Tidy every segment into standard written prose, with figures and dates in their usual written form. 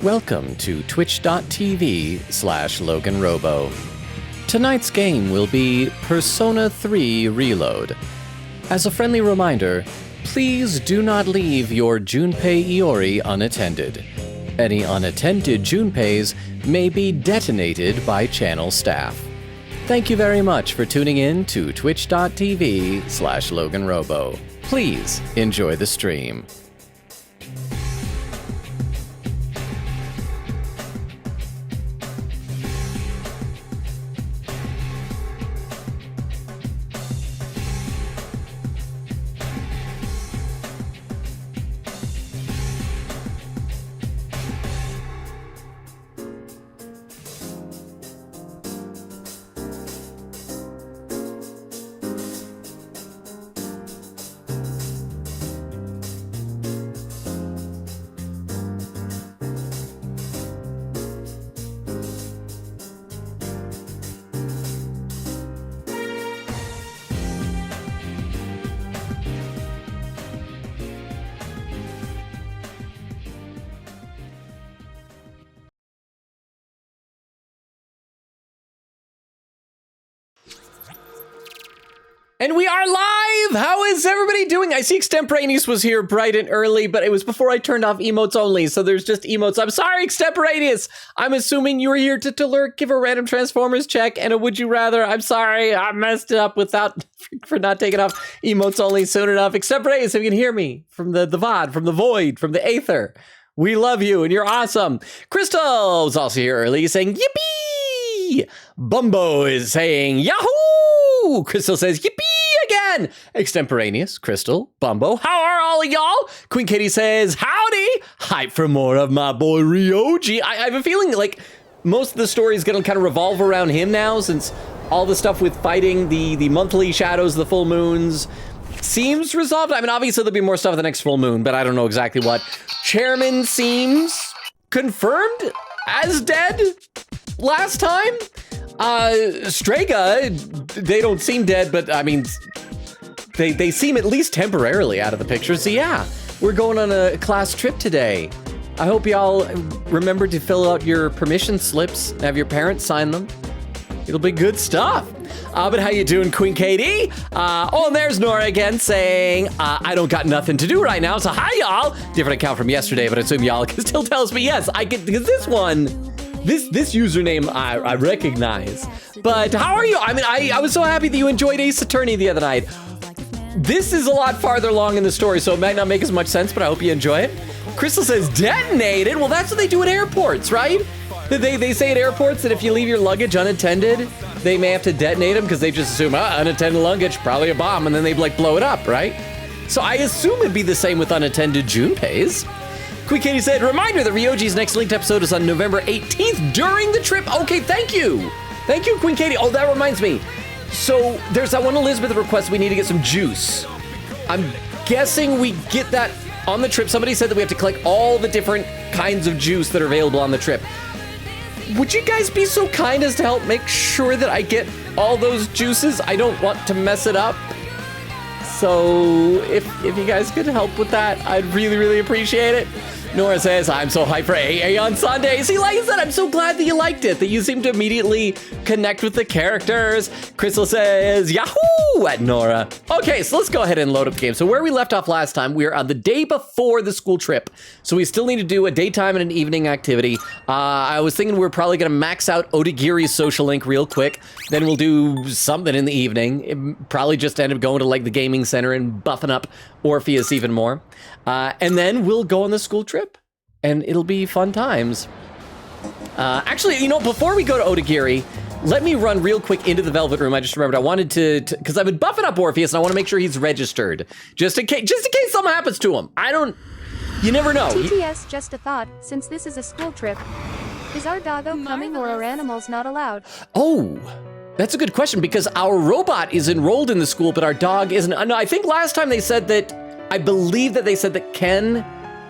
Welcome to twitch.tv/LoganRobo. Tonight's game will be Persona 3 Reload. As a friendly reminder, please do not leave your Junpei Iori unattended. Any unattended Junpeis may be detonated by channel staff. Thank you very much for tuning in to twitch.tv/LoganRobo. Please enjoy the stream. And we are live! How is everybody doing? I see Extemporaneous was here bright and early, but it was before I turned off emotes only, so there's just emotes. I'm sorry, Extemporaneous! I'm assuming you were here to lurk, give a random Transformers check, and a would you rather. I'm sorry, I messed it up for not taking off emotes only soon enough. Extemporaneous, if you can hear me, from the VOD, from the void, from the aether. We love you, and you're awesome. Crystal was also here early, saying, yippee! Bumbo is saying, yahoo! Crystal says, yippee again! Extemporaneous, Crystal, Bumbo, how are all of y'all? Queen Katie says, howdy! Hype for more of my boy Ryoji. I have a feeling like most of the story is going to kind of revolve around him now, since all the stuff with fighting the monthly shadows, the full moons, seems resolved. I mean, obviously there'll be more stuff the next full moon, but I don't know exactly what. Chairman seems confirmed as dead last time. Strega, they don't seem dead, but I mean, they seem at least temporarily out of the picture. So yeah, we're going on a class trip today. I hope y'all remember to fill out your permission slips, have your parents sign them. It'll be good stuff. But how you doing, Queen Katie? And there's Nora again saying, I don't got nothing to do right now, so hi, y'all. Different account from yesterday, but I assume y'all still tells me yes, I get, because this one, this username I recognize. But how are you? I mean, I was so happy that you enjoyed Ace Attorney the other night. This is a lot farther along in the story, so it might not make as much sense, but I hope you enjoy it. Crystal says detonated. Well, that's what they do at airports, right? They say at airports that if you leave your luggage unattended, they may have to detonate them because they just assume, unattended luggage, probably a bomb, and then they like blow it up, right? So I assume it'd be the same with unattended Junpeis. Queen Katie said, reminder that Ryoji's next linked episode is on November 18th during the trip. Okay, thank you. Thank you, Queen Katie. Oh, that reminds me. So there's that one Elizabeth request. We need to get some juice. I'm guessing we get that on the trip. Somebody said that we have to collect all the different kinds of juice that are available on the trip. Would you guys be so kind as to help make sure that I get all those juices? I don't want to mess it up. So if you guys could help with that, I'd really, really appreciate it. Nora says, I'm so hyped for AA on Sundays. He likes that. I'm so glad that you liked it, that you seem to immediately connect with the characters. Crystal says, yahoo at Nora. Okay, so let's go ahead and load up the game. So where we left off last time, we are on the day before the school trip. So we still need to do a daytime and an evening activity. I was thinking we're probably going to max out Odagiri's social link real quick. Then we'll do something in the evening. It probably just end up going to like the gaming center and buffing up Orpheus even more. And then we'll go on the school trip, and it'll be fun times. Actually, you know, before we go to Odagiri, let me run real quick into the Velvet Room. I just remembered I wanted to because I've been buffing up Orpheus, and I want to make sure he's registered, just in case something happens to him. You never know. TTS, just a thought, since this is a school trip, is our doggo coming or are animals not allowed? Oh, that's a good question, because our robot is enrolled in the school, but our dog isn't. No, I think last time they said that, I believe that they said that Ken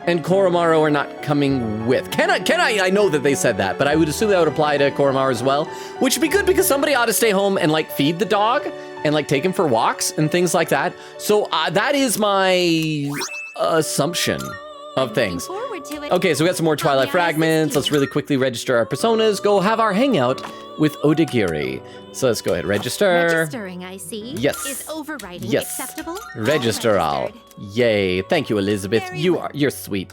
and Koromaru are not coming with. I know that they said that, but I would assume that would apply to Koromaru as well, which would be good because somebody ought to stay home and like feed the dog and like take him for walks and things like that. So that is my assumption. of things. Forward to it. Okay, so we got some more Twilight fragments. Let's really quickly register our personas. Go have our hangout with Odagiri. So let's go ahead, register. Registering, I see. Yes. Is overwriting Yes. acceptable? Register all. Registered. Yay. Thank you, Elizabeth. Very You're sweet.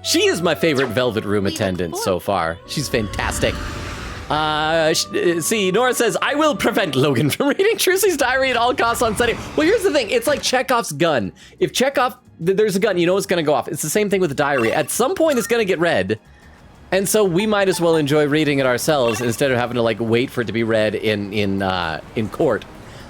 She is my favorite Velvet Room attendant so far. She's fantastic. See, Nora says, I will prevent Logan from reading Trucy's diary at all costs on Sunday. Well, here's the thing. It's like Chekhov's gun. If there's a gun, you know it's going to go off. It's the same thing with the diary. At some point, it's going to get read. And so we might as well enjoy reading it ourselves instead of having to like wait for it to be read in court.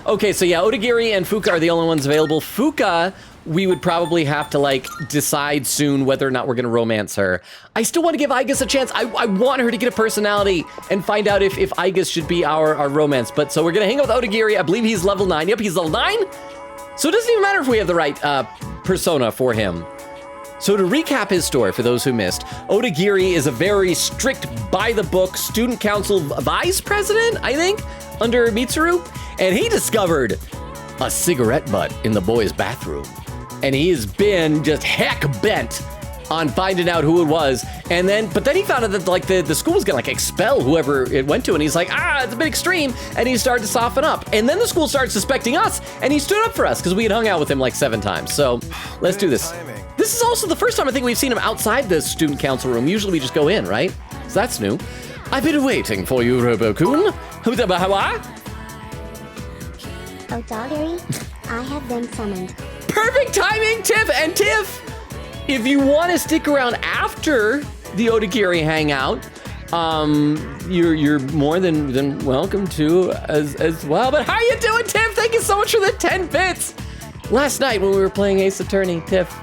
Okay, so yeah, Odagiri and Fuka are the only ones available. Fuka, we would probably have to like decide soon whether or not we're gonna romance her. I still want to give Igus a chance. I want her to get a personality and find out if Igus should be our romance. But so we're gonna hang out with Odagiri. I believe he's level 9. Yep, he's level 9. So it doesn't even matter if we have the right persona for him. So to recap his story, for those who missed, Odagiri is a very strict, by-the-book student council vice president, I think, under Mitsuru, and he discovered a cigarette butt in the boys' bathroom. And he has been just heck bent on finding out who it was. But then he found out that like the school was gonna like expel whoever it went to, and he's like, it's a bit extreme, and he started to soften up. And then the school started suspecting us, and he stood up for us because we had hung out with him like 7 times. So let's do this. This is also the first time I think we've seen him outside the student council room. Usually we just go in, right? So that's new. I've been waiting for you, Robo-kun. Odagiri, I have been summoned. Perfect timing, Tiff! And Tiff, if you want to stick around after the Odagiri hangout, you're more than welcome to as well. But how are you doing, Tiff? Thank you so much for the 10 bits. Last night when we were playing Ace Attorney, Tiff,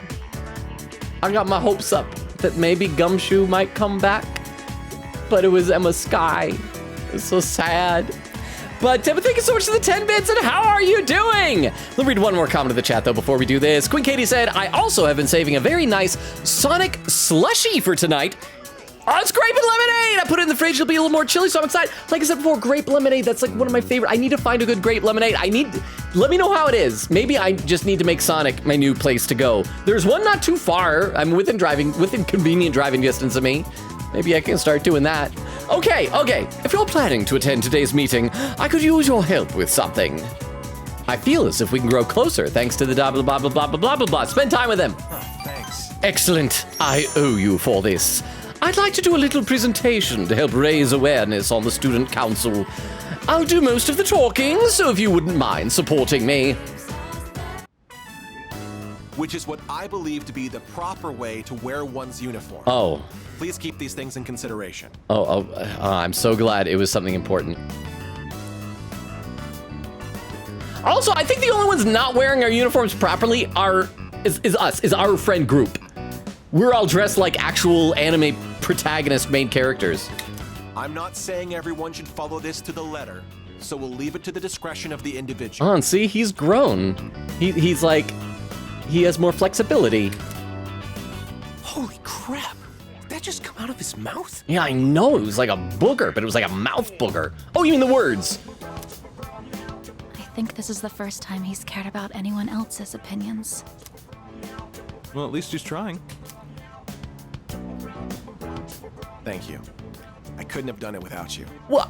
I got my hopes up that maybe Gumshoe might come back, but it was Emma Sky. It was so sad. But Tiff, thank you so much for the 10 bits, and how are you doing? Let me read one more comment in the chat, though, before we do this. Queen Katie said, I also have been saving a very nice Sonic slushie for tonight. Oh, it's grape and lemonade! I put it in the fridge, it'll be a little more chilly, so I'm excited. Like I said before, grape lemonade, that's like one of my favorite. I need to find a good grape lemonade. Let me know how it is. Maybe I just need to make Sonic my new place to go. There's one not too far. I'm within convenient driving distance of me. Maybe I can start doing that. Okay. If you're planning to attend today's meeting, I could use your help with something. I feel as if we can grow closer thanks to the blah, blah, blah, blah, blah, blah, blah, blah. Spend time with them. Thanks. Excellent. I owe you for this. I'd like to do a little presentation to help raise awareness on the student council. I'll do most of the talking, so if you wouldn't mind supporting me. Which is what I believe to be the proper way to wear one's uniform. Oh. Please keep these things in consideration. I'm so glad it was something important. Also, I think the only ones not wearing our uniforms properly is our friend group. We're all dressed like actual anime protagonist main characters. I'm not saying everyone should follow this to the letter, so we'll leave it to the discretion of the individual. And see, he's grown. He's like, he has more flexibility. Holy crap! Did that just come out of his mouth? Yeah, I know, it was like a booger, but it was like a mouth booger. Oh, you mean the words? I think this is the first time he's cared about anyone else's opinions. Well, at least he's trying. Thank you. I couldn't have done it without you. Well,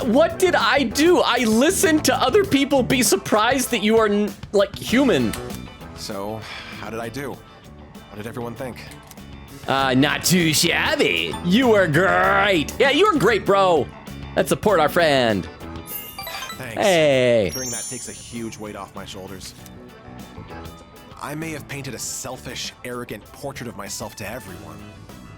what did I do? I listened to other people be surprised that you are, like, human. So, how did I do? What did everyone think? Not too shabby. You were great. Yeah, you were great, bro. Let's support our friend. Thanks. Hey. Hearing that takes a huge weight off my shoulders. I may have painted a selfish, arrogant portrait of myself to everyone,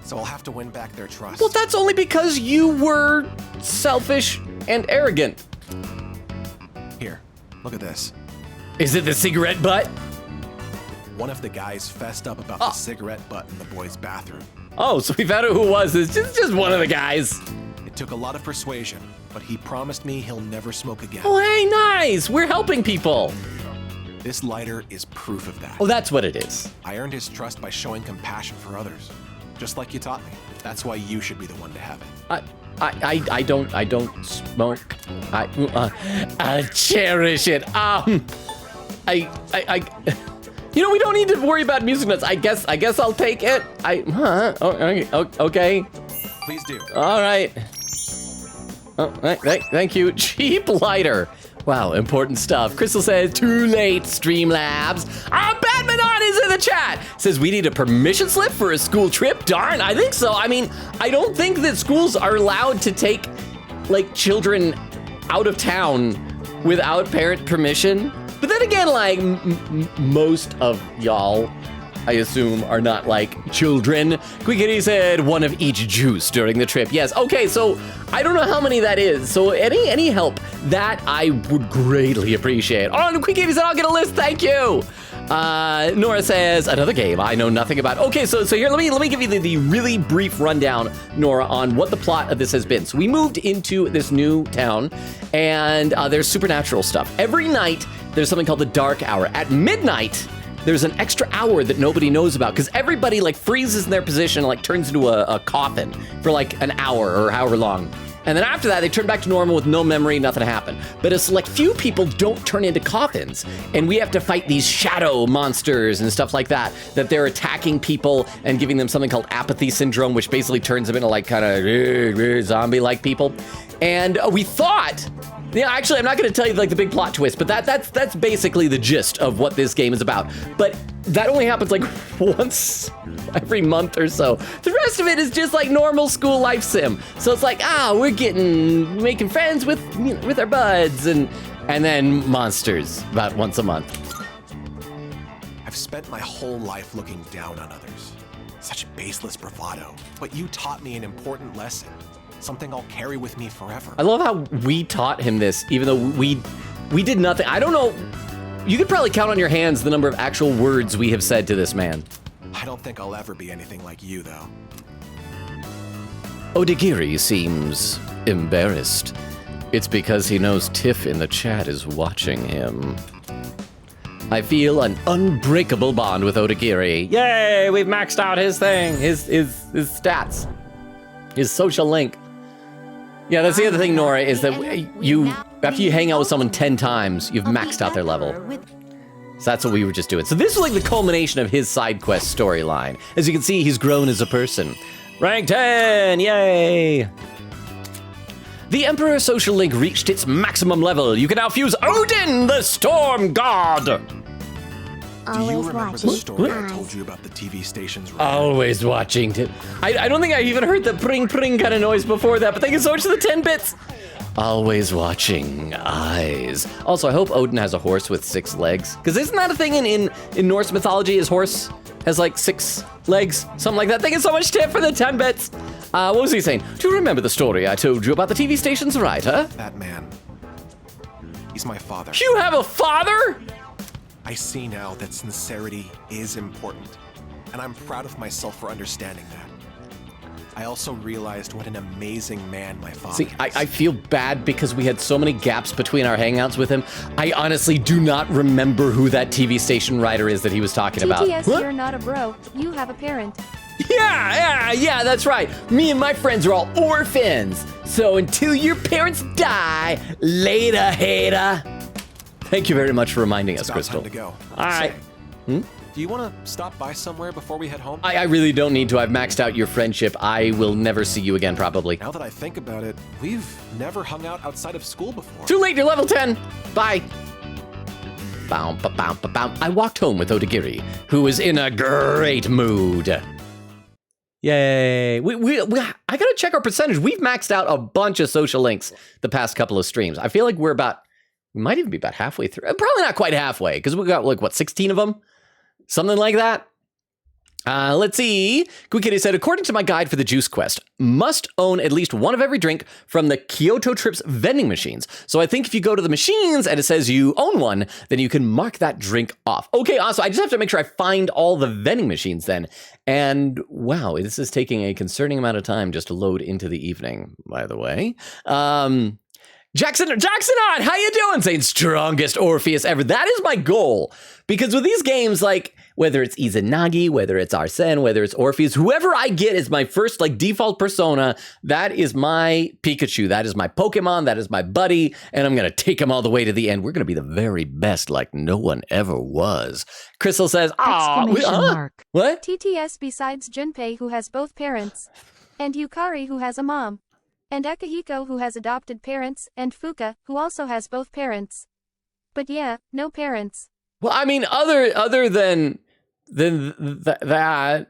so I'll have to win back their trust. Well, that's only because you were selfish and arrogant. Here, look at this. Is it the cigarette butt? One of the guys fessed up about the cigarette butt in the boys' bathroom. Oh, so we found out who it was. It's just one of the guys. It took a lot of persuasion, but he promised me he'll never smoke again. Oh, hey, nice. We're helping people. This lighter is proof of that. Oh, that's what it is. I earned his trust by showing compassion for others, just like you taught me. That's why you should be the one to have it. I don't smoke. I cherish it. You know, we don't need to worry about music notes. I guess I'll take it. Okay. Please do. All right. Oh, thank you. Cheap lighter. Wow, important stuff. Crystal says, too late, Streamlabs. Batmanon is in the chat. Says, we need a permission slip for a school trip? Darn, I think so. I mean, I don't think that schools are allowed to take, like, children out of town without parent permission. But then again, like, most of y'all, I assume, are not like children. Quickity said one of each juice during the trip. Yes, okay, so I don't know how many that is. So any help, that I would greatly appreciate. Oh, Quickity said I'll get a list, thank you. Nora says, another game I know nothing about. Okay, so here, let me give you the really brief rundown, Nora, on what the plot of this has been. So we moved into this new town, and there's supernatural stuff. Every night, there's something called the Dark Hour. At midnight, there's an extra hour that nobody knows about because everybody like freezes in their position and like turns into a coffin for like an hour or however long. And then after that, they turn back to normal with no memory, nothing happened. But a select few people don't turn into coffins. And we have to fight these shadow monsters and stuff like that they're attacking people and giving them something called apathy syndrome, which basically turns them into like kind of zombie-like people. And we thought, yeah, actually, I'm not going to tell you like the big plot twist, but that's basically the gist of what this game is about. But that only happens like once every month or so. The rest of it is just like normal school life sim. So it's like, we're making friends with our buds and then monsters about once a month. I've spent my whole life looking down on others. Such baseless bravado. But you taught me an important lesson. Something I'll carry with me forever. I love how we taught him this, even though we did nothing. I don't know. You could probably count on your hands the number of actual words we have said to this man. I don't think I'll ever be anything like you, though. Odagiri seems embarrassed. It's because he knows Tiff in the chat is watching him. I feel an unbreakable bond with Odagiri. Yay, we've maxed out his thing, his stats, his social link. Yeah, that's the other thing, Nora, is that after you hang out with someone 10 times, you've maxed out their level. So that's what we were just doing. So this was like the culmination of his side quest storyline. As you can see, he's grown as a person. Rank 10, yay! The Emperor social link reached its maximum level. You can now fuse Odin, the Storm God! Do you remember the story I told you about the TV station's radio? Always watching. I don't think I even heard the pring pring kind of noise before that, but thank you so much for the 10 bits. Always watching eyes. Also, I hope Odin has a horse with 6 legs. Because isn't that a thing in Norse mythology? His horse has like 6 legs, something like that. Thank you so much, Tiff, for the 10 bits. What was he saying? Do you remember the story I told you about the TV station's writer? That man. He's my father. You have a father? I see now that sincerity is important, and I'm proud of myself for understanding that. I also realized what an amazing man my father is. See, I feel bad because we had so many gaps between our hangouts with him. I honestly do not remember who that TV station writer is that he was talking about. TTS, you're not a bro. You have a parent. Yeah, that's right. Me and my friends are all orphans. So until your parents die, later, hater. Thank you very much for reminding us, Crystal. Time to go. All right. Do you want to stop by somewhere before we head home? I really don't need to. I've maxed out your friendship. I will never see you again, probably. Now that I think about it, we've never hung out outside of school before. Too late, you're level 10. Bye. Bow, ba, bow, ba, bow. I walked home with Odagiri, who was in a great mood. Yay. I gotta check our percentage. We've maxed out a bunch of social links the past couple of streams. I feel like we might even be about halfway through. Probably not quite halfway, because we got like, 16 of them? Something like that. Let's see. Quick Kitty said, according to my guide for the Juice Quest, must own at least one of every drink from the Kyoto Trips vending machines. So I think if you go to the machines and it says you own one, then you can mark that drink off. Okay, awesome. I just have to make sure I find all the vending machines then. And wow, this is taking a concerning amount of time just to load into the evening, by the way. Jacksonaut, how you doing? Saying strongest Orpheus ever. That is my goal. Because with these games, like, whether it's Izanagi, whether it's Arsene, whether it's Orpheus, whoever I get is my first, like, default persona. That is my Pikachu. That is my Pokemon. That is my buddy. And I'm going to take him all the way to the end. We're going to be the very best like no one ever was. Crystal says, What? TTS besides Junpei, who has both parents, and Yukari, who has a mom, and Akihiko, who has adopted parents, and Fuka, who also has both parents. But yeah, no parents. Well, I mean, other than that,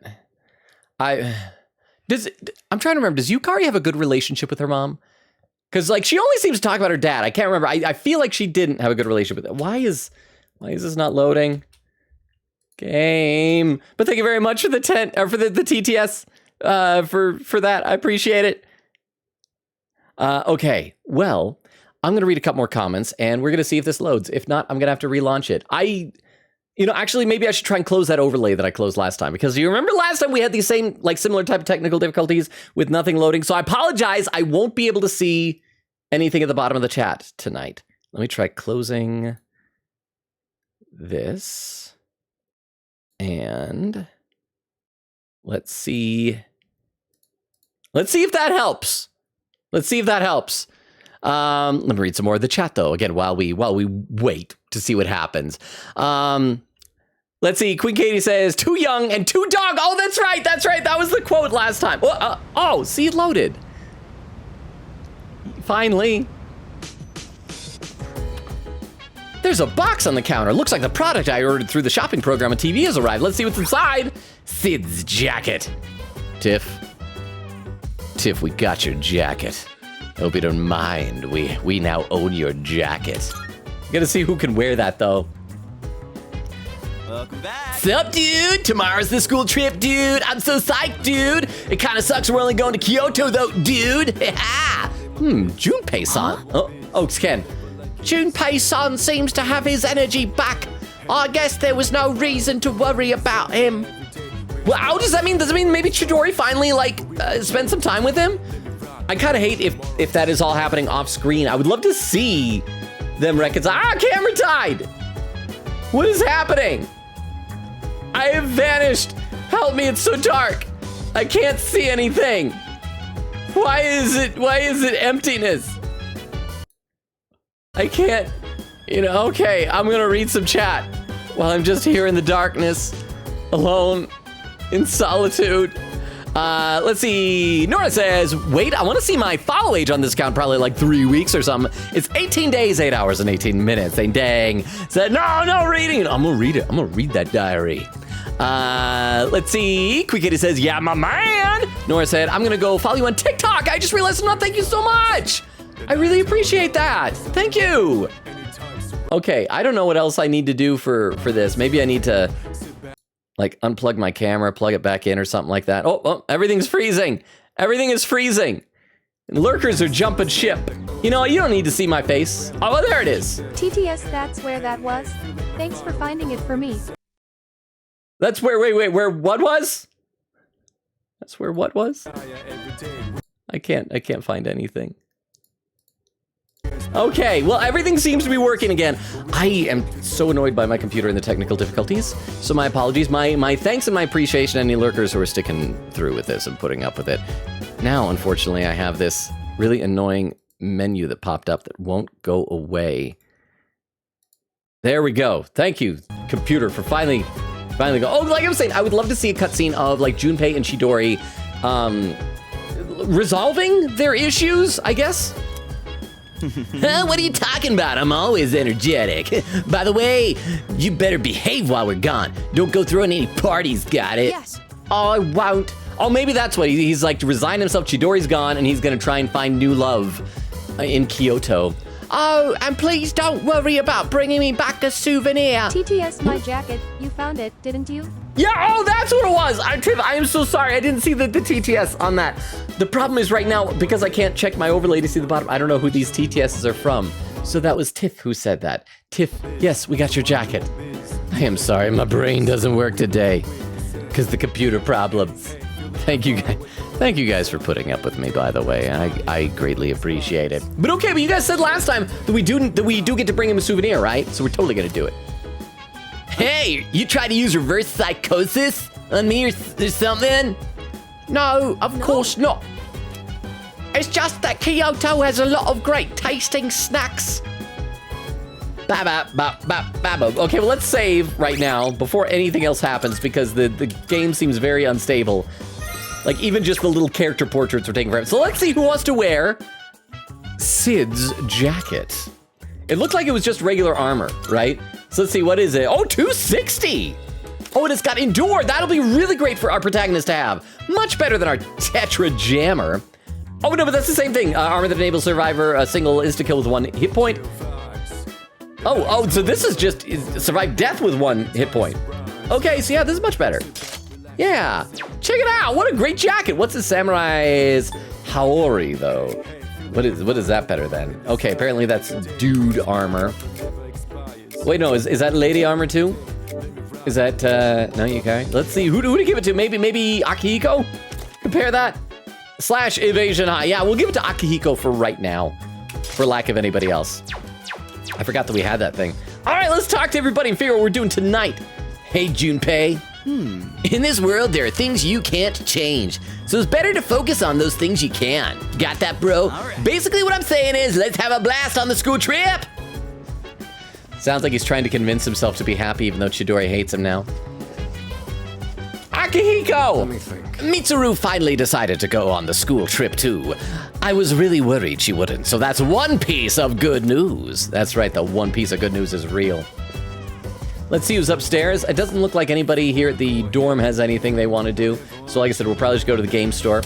I'm trying to remember. Does Yukari have a good relationship with her mom? Because like she only seems to talk about her dad. I can't remember. I feel like she didn't have a good relationship with it. Why is this not loading? Game. But thank you very much for the TTS for that. I appreciate it. Okay. Well, I'm going to read a couple more comments and we're going to see if this loads. If not, I'm going to have to relaunch it. Actually, maybe I should try and close that overlay that I closed last time, because you remember last time we had these same, like, similar type of technical difficulties with nothing loading. So I apologize. I won't be able to see anything at the bottom of the chat tonight. Let me try closing this. And let's see if that helps. Let me read some more of the chat though. Again, while we wait to see what happens. Let's see. Queen Katie says, "Too young and too dog." Oh, that's right. That was the quote last time. See, it loaded. Finally. There's a box on the counter. Looks like the product I ordered through the shopping program on TV has arrived. Let's see what's inside. Sid's jacket. Tiff, we got your jacket. Hope you don't mind. We now own your jacket. Gotta see who can wear that though. Welcome back. Sup, dude? Tomorrow's the school trip, dude. I'm so psyched, dude. It kind of sucks we're only going to Kyoto though, dude. Junpei-san. Huh? Oh, it's Ken. Junpei-san seems to have his energy back. I guess there was no reason to worry about him. Well, how does that mean? Does it mean maybe Chidori finally, spend some time with him? I kind of hate if that is all happening off screen. I would love to see them reconcile. Camera died. What is happening? I have vanished. Help me, it's so dark. I can't see anything. Why is it emptiness? I can't, okay, I'm gonna read some chat while I'm just here in the darkness, alone, in solitude. Let's see. Nora says, wait, I want to see my follow age on this account, probably like 3 weeks or something. It's 18 days, 8 hours, and 18 minutes. Dang. Said, no reading. I'm going to read it. I'm going to read that diary. Let's see. Quick Kitty says, yeah, my man. Nora said, I'm going to go follow you on TikTok. I just realized I'm not. Thank you so much. I really appreciate that. Thank you. Okay, I don't know what else I need to do for this. Maybe I need to unplug my camera, plug it back in or something like that. Oh, everything's freezing. Everything is freezing. And lurkers are jumping ship. You know, you don't need to see my face. Oh, there it is. TTS, that's where that was. Thanks for finding it for me. That's where, where what was? That's where what was? I can't find anything. Okay, well, everything seems to be working again. I am so annoyed by my computer and the technical difficulties, so my apologies. My thanks and my appreciation to any lurkers who are sticking through with this and putting up with it. Now, unfortunately, I have this really annoying menu that popped up that won't go away. There we go. Thank you, computer, for finally go. Oh, like I was saying, I would love to see a cutscene of Junpei and Chidori resolving their issues, I guess. What are you talking about? I'm always energetic. By the way, you better behave while we're gone. Don't go throwing any parties, got it? Yes. Oh, I won't. Oh, maybe that's what he's like, to resign himself. Chidori's gone, and he's gonna try and find new love in Kyoto. Oh, and please don't worry about bringing me back a souvenir. TTS, my jacket. You found it, didn't you? Yeah, oh, that's what it was. I am so sorry. I didn't see the TTS on that. The problem is right now, because I can't check my overlay to see the bottom, I don't know who these TTSs are from. So that was Tiff who said that. Tiff, yes, we got your jacket. I am sorry, my brain doesn't work today. Because the computer problems. Thank you guys. Thank you guys for putting up with me, by the way. I greatly appreciate it. But okay, but you guys said last time that we do get to bring him a souvenir, right? So we're totally gonna do it. Hey, you try to use reverse psychosis on me or something? No, of course not. It's just that Kyoto has a lot of great tasting snacks. Okay, well, let's save right now before anything else happens because the game seems very unstable. Like, even just the little character portraits are taking forever. So let's see who wants to wear Sid's jacket. It looked like it was just regular armor, right? So let's see, what is it? Oh, 260! Oh, and it's got Endure. That'll be really great for our protagonist to have. Much better than our Tetra Jammer. Oh, no, but that's the same thing. Armor that enables survivor a single insta-kill with 1 hit point. Oh, so this is just survive death with 1 hit point. Okay, so yeah, this is much better. Yeah, check it out. What a great jacket. What's the Samurai's Haori, though? What is that better than? Okay, apparently that's dude armor. Wait, no, is that lady armor too? Is that, no, you okay? Let's see, who to give it to? Maybe Akihiko? Compare that. / evasion high. Yeah, we'll give it to Akihiko for right now, for lack of anybody else. I forgot that we had that thing. All right, let's talk to everybody and figure out what we're doing tonight. Hey, Junpei. In this world, there are things you can't change. So it's better to focus on those things you can. Got that, bro? Right. Basically, what I'm saying is, let's have a blast on the school trip. Sounds like he's trying to convince himself to be happy, even though Chidori hates him now. Akihiko! Let me think. Mitsuru finally decided to go on the school trip, too. I was really worried she wouldn't, so that's one piece of good news. That's right, the one piece of good news is real. Let's see who's upstairs. It doesn't look like anybody here at the dorm has anything they want to do. So like I said, we'll probably just go to the game store.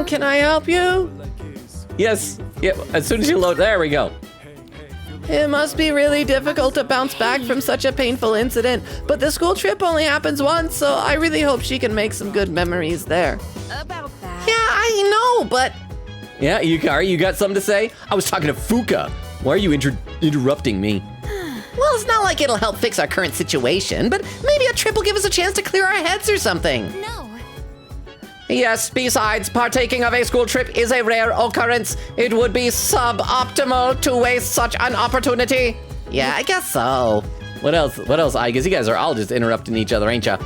Can I help you? Yes. Yep. As soon as you load, there we go. It must be really difficult to bounce back from such a painful incident, but the school trip only happens once, so I really hope she can make some good memories there. About that. Yeah, I know, but... Yeah, Yukari, you got something to say? I was talking to Fuka. Why are you interrupting me? Well, it's not like it'll help fix our current situation, but maybe a trip will give us a chance to clear our heads or something. No. Yes, besides, partaking of a school trip is a rare occurrence. It would be suboptimal to waste such an opportunity. Yeah, I guess so. What else? I guess you guys are all just interrupting each other, ain't ya?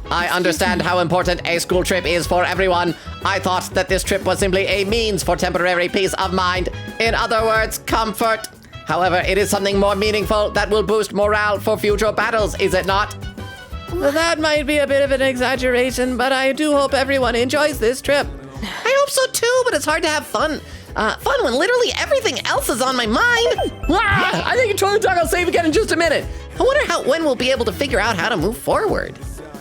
I understand how important a school trip is for everyone. I thought that this trip was simply a means for temporary peace of mind. In other words, comfort. However, it is something more meaningful that will boost morale for future battles, is it not? Well, that might be a bit of an exaggeration, but I do hope everyone enjoys this trip. I hope so too, but it's hard to have fun. Fun when literally everything else is on my mind. I think Toilet Dog, I'll save again in just a minute. I wonder when we'll be able to figure out how to move forward.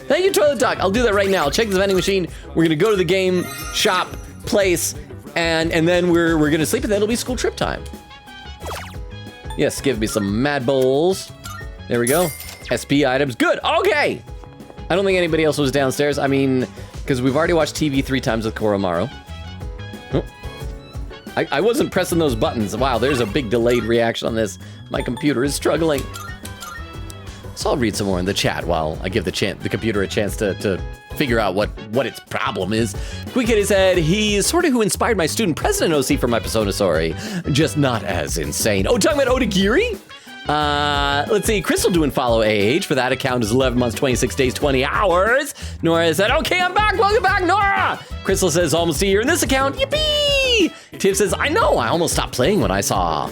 Thank you, Toilet Dog. I'll do that right now. I'll check this vending machine. We're gonna go to the game shop place, and then we're gonna sleep, and then it'll be school trip time. Yes, give me some Mad Bowls. There we go. SP items, good, okay. I don't think anybody else was downstairs. I mean, because we've already watched TV 3 times with Koromaru. Oh. I wasn't pressing those buttons. Wow, there's a big delayed reaction on this. My computer is struggling. So I'll read some more in the chat while I give the computer a chance to figure out what its problem is. Quick Kitty said, he's sort of who inspired my student president OC for my Persona story. Just not as insane. Oh, talking about Odagiri? Let's see, Crystal doing follow AH. For that account is 11 months, 26 days, 20 hours. Nora said, okay, I'm back. Welcome back, Nora. Crystal says, almost a year in this account. Yippee! Tiff says, I know, I almost stopped playing when I saw ...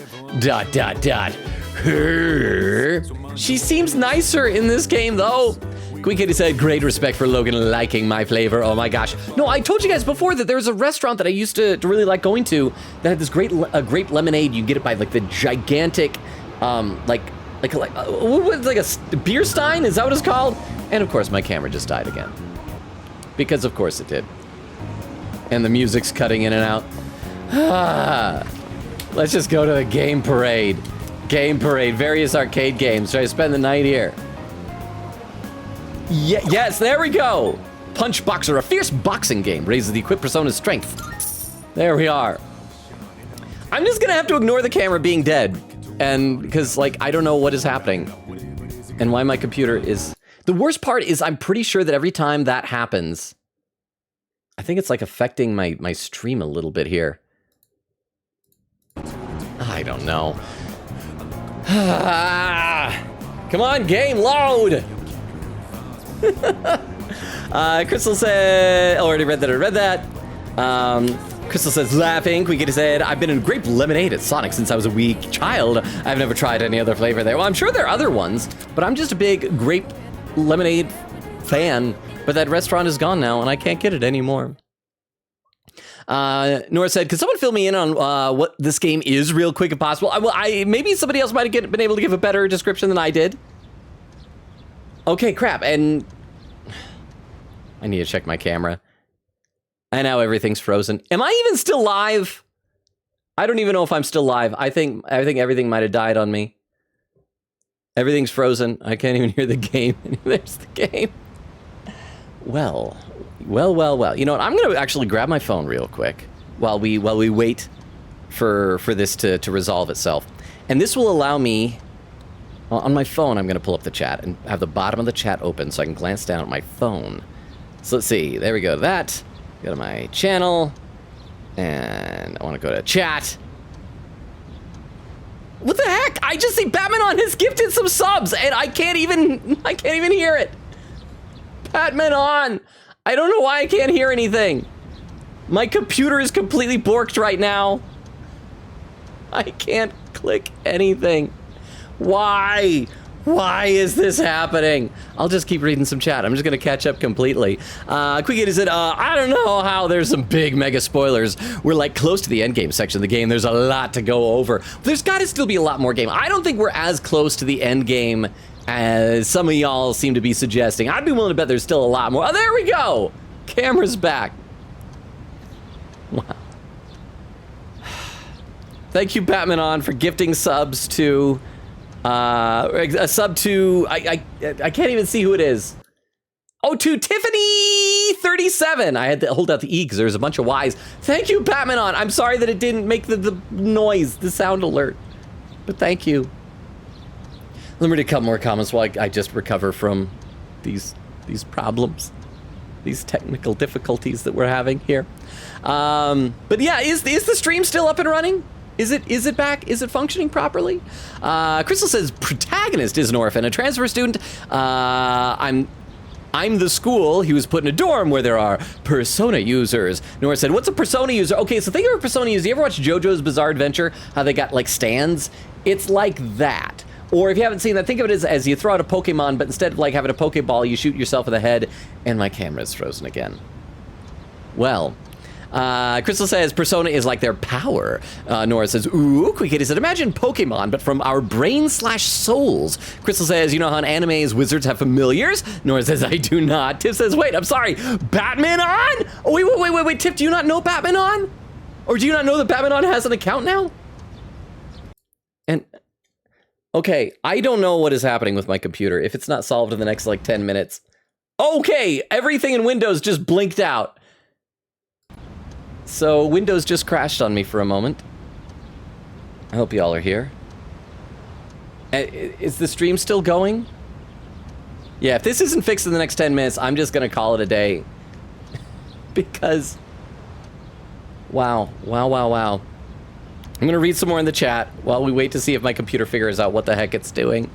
her. She seems nicer in this game, though. Queen Kitty said, great respect for Logan liking my flavor. Oh my gosh. No, I told you guys before that there was a restaurant that I used to really like going to that had this great grape lemonade. You get it by like the gigantic, like a beer stein? Is that what it's called? And of course, my camera just died again. Because of course it did. And the music's cutting in and out. Let's just go to the game parade. Game parade, various arcade games. Should I spend the night here? Yes, there we go. Punch Boxer, a fierce boxing game, raises the equipped persona's strength. There we are. I'm just gonna have to ignore the camera being dead. And because like, I don't know what is happening and why my computer is, The worst part is I'm pretty sure that every time that happens, I think it's like affecting my stream a little bit here. I don't know. Come on, game, load! Crystal said, already read that. Crystal says, laughing. Queekity said, I've been in grape lemonade at Sonic since I was a wee child. I've never tried any other flavor there. Well, I'm sure there are other ones, but I'm just a big grape lemonade fan. But that restaurant is gone now, and I can't get it anymore. Nora said, could someone fill me in on what this game is real quick if possible? Maybe somebody else might have been able to give a better description than I did. Okay, crap, and I need to check my camera. And now everything's frozen. Am I even still live? I don't even know if I'm still live. I think everything might have died on me. Everything's frozen. I can't even hear the game. There's the game. Well. You know what? I'm going to actually grab my phone real quick while we wait for this to resolve itself. And this will allow me, on my phone, I'm going to pull up the chat and have the bottom of the chat open so I can glance down at my phone. So let's see. There we go. That. Go to my channel, and I want to go to chat. What the heck? I just see Batmanon has gifted some subs, and I can't even hear it. Batmanon, I don't know why I can't hear anything. My computer is completely borked right now. I can't click anything. Why? Why is this happening? I'll just keep reading some chat. I'm just gonna catch up completely. Quickie said, I don't know how there's some big mega spoilers. We're like close to the end game section of the game. There's a lot to go over. There's gotta still be a lot more game. I don't think we're as close to the end game as some of y'all seem to be suggesting. I'd be willing to bet there's still a lot more. Oh, there we go. Camera's back. Wow. Thank you, Batmanon, for gifting subs to... a sub to, I can't even see who it is. Oh, to Tiffany37. I had to hold out the E because there's a bunch of Y's. Thank you, Batmanon. I'm sorry that it didn't make the noise, the sound alert. But thank you. Let me read a couple more comments while I just recover from these problems. These technical difficulties that we're having here. But yeah, is the stream still up and running? Is it back? Is it functioning properly? Crystal says, protagonist is an orphan, a transfer student. I'm the school. He was put in a dorm where there are Persona users. Nora said, what's a Persona user? Okay, so think of a Persona user. You ever watch JoJo's Bizarre Adventure? How they got like stands? It's like that. Or if you haven't seen that, think of it as you throw out a Pokemon, but instead of like having a Pokeball, you shoot yourself in the head, and my camera is frozen again. Well, Crystal says Persona is like their power. Nora says, ooh. Quickie said, imagine Pokemon, but from our brain/souls. Crystal says, you know how in animes wizards have familiars? Nora says, I do not. Tiff says, wait, I'm sorry, Batmanon? Oh, wait, Tiff, do you not know Batmanon? Or do you not know that Batmanon has an account now? And, okay, I don't know what is happening with my computer if it's not solved in the next, like, 10 minutes. Okay, everything in Windows just blinked out. So Windows just crashed on me for a moment. I hope y'all are here. Is the stream still going? Yeah, if this isn't fixed in the next 10 minutes, I'm just gonna call it a day. Because, wow. I'm gonna read some more in the chat while we wait to see if my computer figures out what the heck it's doing.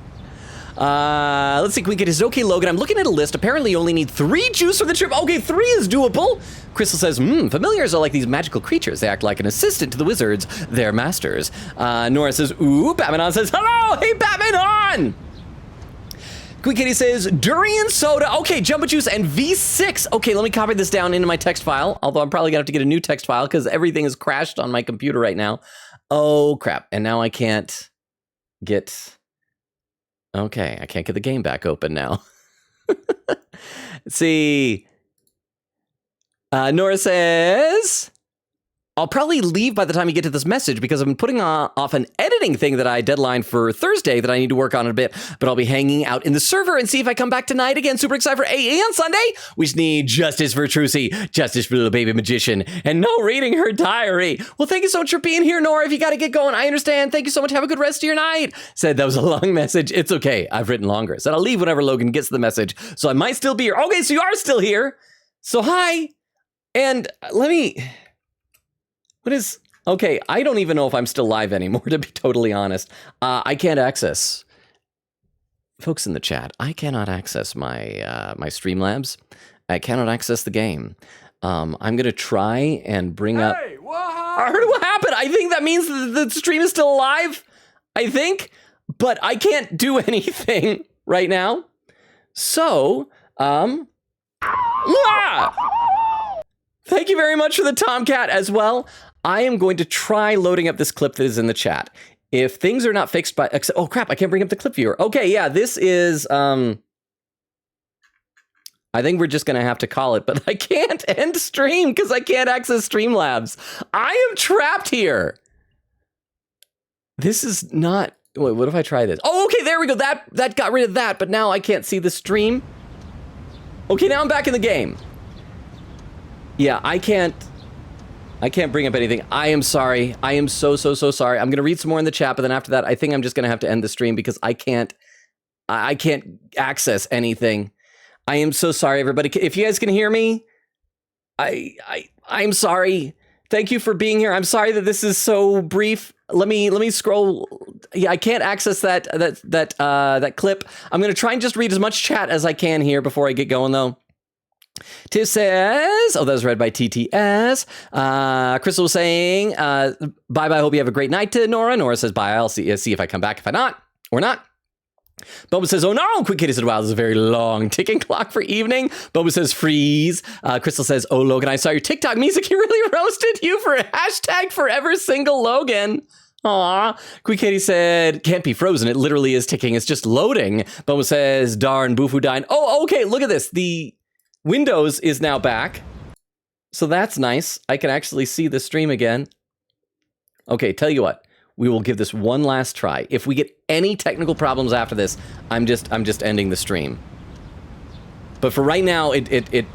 Let's see, Quinket is okay, Logan. I'm looking at a list. Apparently you only need 3 juice for the trip. Okay, 3 is doable. Crystal says, familiars are like these magical creatures. They act like an assistant to the wizards, their masters. Nora says, ooh. Batmanon says, hello, hey, Batmanon! Quick Kitty says, durian soda. Okay, Jumbo Juice and V6. Okay, let me copy this down into my text file. Although I'm probably gonna have to get a new text file because everything is crashed on my computer right now. Oh, crap. And now I can't get... Okay, I can't get the game back open now. Let's see. Nora says, I'll probably leave by the time you get to this message because I've been putting off an editing thing that I deadlined for Thursday that I need to work on in a bit, but I'll be hanging out in the server and see if I come back tonight again. Super excited for AA on Sunday. We just need justice for Trucy, justice for little baby magician, and no reading her diary. Well, thank you so much for being here, Nora. If you got to get going, I understand. Thank you so much. Have a good rest of your night. Said that was a long message. It's okay. I've written longer. Said I'll leave whenever Logan gets the message. So I might still be here. Okay, so you are still here. So hi. And let me... Okay, I don't even know if I'm still live anymore, to be totally honest. I can't access... Folks in the chat, I cannot access my my Streamlabs. I cannot access the game. I'm going to try and bring up... Hey, what happened? I heard what happened. I think that means the stream is still alive. I think. But I can't do anything right now. So, thank you very much for the Tomcat as well. I am going to try loading up this clip that is in the chat. If things are not fixed by... Oh, crap, I can't bring up the clip viewer. Okay, yeah, this is... I think we're just going to have to call it, but I can't end stream because I can't access Streamlabs. I am trapped here. This is not... Wait, what if I try this? Oh, okay, there we go. That got rid of that, but now I can't see the stream. Okay, now I'm back in the game. Yeah, I can't bring up anything. I am sorry. I am so sorry. I'm going to read some more in the chat, but then after that, I think I'm just going to have to end the stream because I can't access anything. I am so sorry, everybody. If you guys can hear me, I'm sorry. Thank you for being here. I'm sorry that this is so brief. Let me scroll. Yeah, I can't access that clip. I'm going to try and just read as much chat as I can here before I get going, though. Tiff says, oh, that was read by TTS. Crystal was saying, bye-bye, hope you have a great night to Nora. Nora says, bye, I'll see if I come back, if I not, or not. Boba says, oh no! Quick Kitty said, wow, this is a very long ticking clock for evening. Boba says, freeze. Crystal says, oh, Logan, I saw your TikTok music. You really roasted you for hashtag forever single Logan. Aw. Quick Kitty said, can't be frozen. It literally is ticking. It's just loading. Boba says, darn, Bufu died. Oh, okay, look at this. The Windows is now back. So that's nice. I can actually see the stream again. Okay, tell you what. We will give this one last try. If we get any technical problems after this, I'm just ending the stream. But for right now, it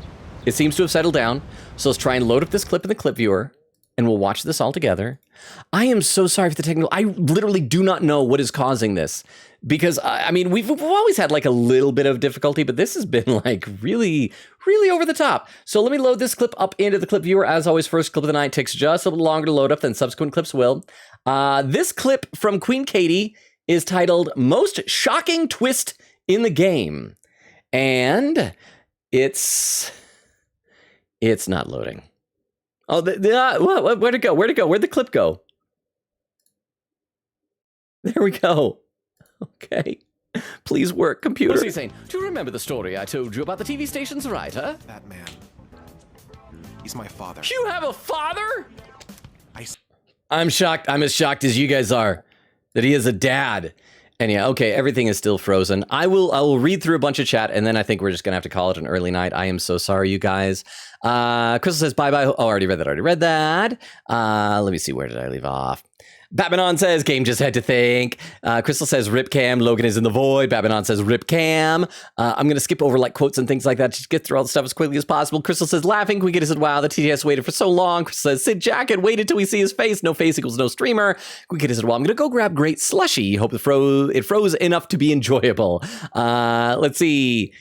seems to have settled down. So let's try and load up this clip in the clip viewer, and we'll watch this all together. I am so sorry for the technical... I literally do not know what is causing this. Because, I mean, we've always had like a little bit of difficulty, but this has been like really over the top. So let me load this clip up into the clip viewer. As always, first clip of the night takes just a little longer to load up than subsequent clips will. This clip from Queen Katie is titled Most Shocking Twist in the Game. And it's not loading. Oh, where'd it go? Where'd the clip go? There we go. Okay. Please work, computer. What's he saying? Do you remember the story I told you about the TV station's writer? That man. He's my father. You have a father? I'm shocked. I'm as shocked as you guys are that he is a dad. And yeah, okay, everything is still frozen. I will read through a bunch of chat, and then I think we're just gonna have to call it an early night. I am so sorry, you guys. Crystal says bye-bye. Oh, I already read that. Let me see, where did I leave off? Batmanon says, game just had to think. Crystal says, rip Cam, Logan is in the void. Batmanon says, rip Cam. I'm going to skip over like quotes and things like that. Just get through all the stuff as quickly as possible. Crystal says, laughing. Queen Kitty said, wow, the TTS waited for so long. Crystal says, Sid Jacket waited till we see his face. No face equals no streamer. Queen Kitty said, well, I'm going to go grab Great Slushy. Hope it froze enough to be enjoyable. Let's see.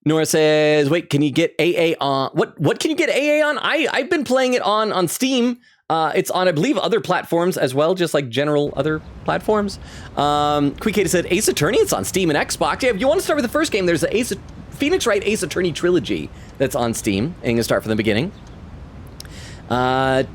Nora says, wait, can you get AA on? What can you get AA on? I've been playing it on Steam. It's on, I believe, other platforms as well, just like general other platforms. Quick Katie said, Ace Attorney, it's on Steam and Xbox. Yeah, if you want to start with the first game, there's the Phoenix Wright Ace Attorney trilogy that's on Steam. And you can start from the beginning.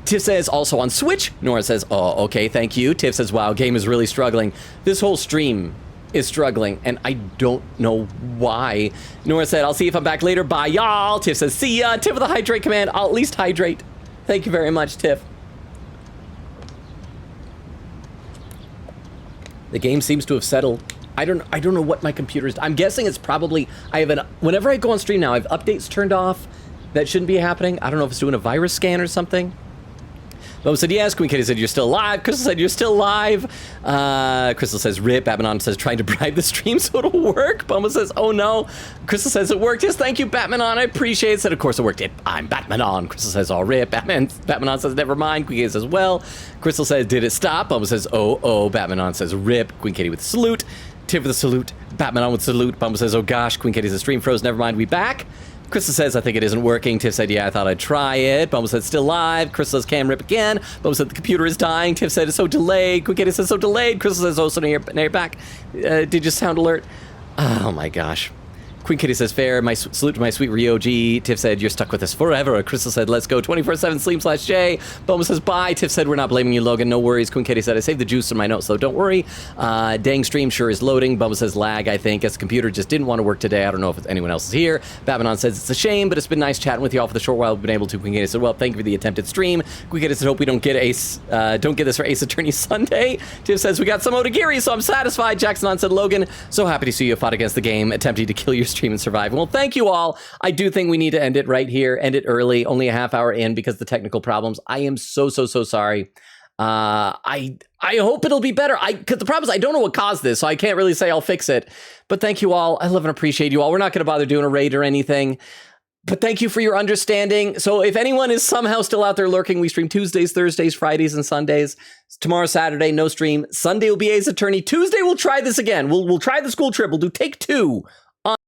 Tiff says, also on Switch. Nora says, oh, okay, thank you. Tiff says, wow, game is really struggling. This whole stream is struggling, and I don't know why. Nora said, I'll see if I'm back later. Bye, y'all. Tiff says, see ya. Tiff with the hydrate command. I'll at least hydrate. Thank you very much, Tiff. The game seems to have settled. I don't know what my computer is. I'm guessing it's probably, whenever I go on stream now, I have updates turned off. That shouldn't be happening. I don't know if it's doing a virus scan or something. Bubba said yes. Queen Katie said you're still alive. Crystal said you're still alive. Crystal says rip. Batmanon says trying to bribe the stream so it'll work. Bubba says oh no. Crystal says it worked. Yes, thank you, Batmanon. I appreciate it. Said of course it worked. I'm Batmanon. Crystal says all rip. Batmanon says never mind. Queen Katie says well. Crystal says did it stop? Bubba says oh. Batmanon says rip. Queen Katie with a salute. Tiff with a salute. Batmanon with a salute. Bubba says oh gosh. Queen Katie says stream froze. Never mind. We back. Crystal says, I think it isn't working. Tiff said, yeah, I thought I'd try it. Bumble said, still live. Crystal says, can rip again. Bumble said, the computer is dying. Tiff said, it's so delayed. Quick Kitty says, so delayed. Crystal says, oh, so now you're back. Did you sound alert? Oh, my gosh. Queen Kitty says, fair. My salute to my sweet Ryoji. Tiff said, you're stuck with us forever. Crystal said, let's go. 24/7 sleep/J. Bumble says, bye. Tiff said, we're not blaming you, Logan. No worries. Queen Kitty said, I saved the juice in my notes, so don't worry. Dang stream sure is loading. Bumble says, lag, I think. As the computer just didn't want to work today. I don't know if anyone else is here. Batmanon says, it's a shame, but it's been nice chatting with you all for the short while we've been able to. Queen Kitty said, well, thank you for the attempted stream. Queen Kitty said, hope we don't get this for Ace Attorney Sunday. Tiff says, we got some Otagiri, so I'm satisfied. Jackson said, Logan, so happy to see you fought against the game, attempting to kill your stream and survive. Well, thank you all. I do think we need to end it right here, end it early, only a half hour in because of the technical problems. I am so sorry. I hope it'll be better. Because the problem is I don't know what caused this, so I can't really say I'll fix it. But thank you all. I love and appreciate you all. We're not going to bother doing a raid or anything. But thank you for your understanding. So if anyone is somehow still out there lurking, we stream Tuesdays, Thursdays, Fridays, and Sundays. Tomorrow, Saturday, no stream. Sunday will be Ace Attorney. Tuesday, we'll try this again. We'll try the school trip. We'll do take 2